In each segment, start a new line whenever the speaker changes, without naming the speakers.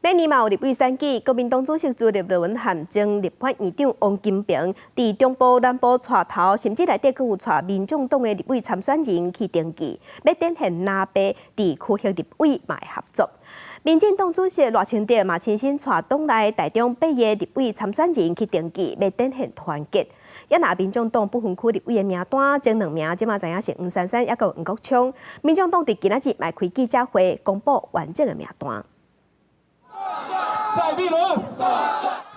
明年嘛有立委选举，国民党主席朱立伦和前立法院长王金平伫中部、南部带头，甚至内底阁有带民众党的立委参选人去登记，要展现南北伫区域立委嘛会合作。民进党主席赖清德嘛亲身带党内台中8个立委参选人去登记，要展现团结。也拿民众党不分区立委的名单，前2名即马知影是黄珊珊，也有黄国昌。民众党伫今仔日嘛开记者会，公布完整的名单。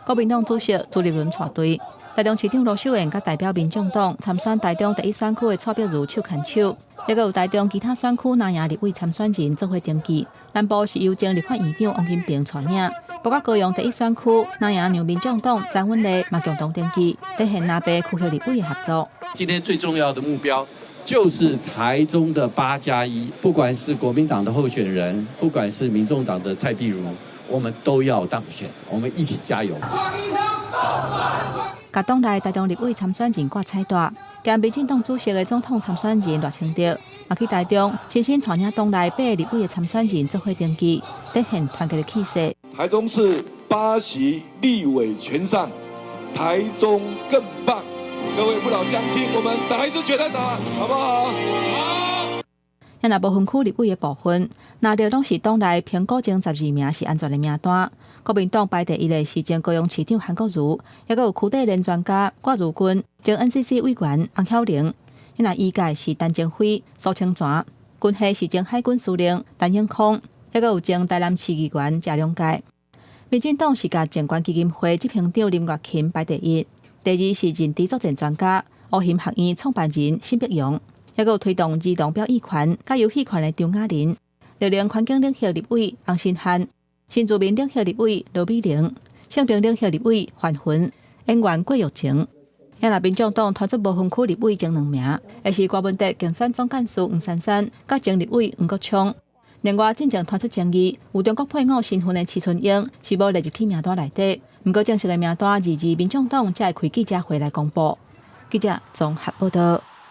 国民党主席朱立伦带队，台中市长罗秀燕甲代表民众党参选台中第1选区的蔡壁如手牵手，也有台中其他选区南赢立委参选人做伙登记。南部是由前立法院长王金平带领，包括高雄第1选区南赢让民众党张文丽嘛共同登记，展现南北区域立委的合作。
今天最重要的目标就是台中的8+1，不管是国民党的候选人，不管是民众党的蔡壁如，我们都要当选，我们一起加油。
甲党内台中立委参选人挂彩带，兼民进党主席的总统参选人赖清德，也去台中亲身带领党内8个立委的参选人做伙登记，展现团结的气势。
台中市8席立委全上，台中更棒！各位父老乡亲，我们打还是全力打，好不好？好。
也若部分区立委的部分，拿到拢是党内评估前12名是安全的名单。国民党排第1的是前高雄市长韩国瑜，也有区地连专家郭如君，前 NCC 委员洪巧玲。也若医界是陈正辉、苏清泉，军系是前海军司令陈永康，也有前台南市议员谢良介。民进党是甲前关基金会执行长林月琴排第1，第2是认知作战专家乌咸学院创办人辛碧荣，也有推动儿童表演权甲游戏权的张雅玲，历年环境领域立委洪新汉。新住民领域立委罗美玲，性平领域立委范云，演员郭玉晴。也若民众党推出不分区立委前2名，也是郭文德竞选总干事黄珊珊，甲前立委黄国昌。另外，进前传出争议，有中国配偶身份的徐春英是无列入去名单内底。不过正式的名单，22民众党才会开记者会来公布。记者综合报道。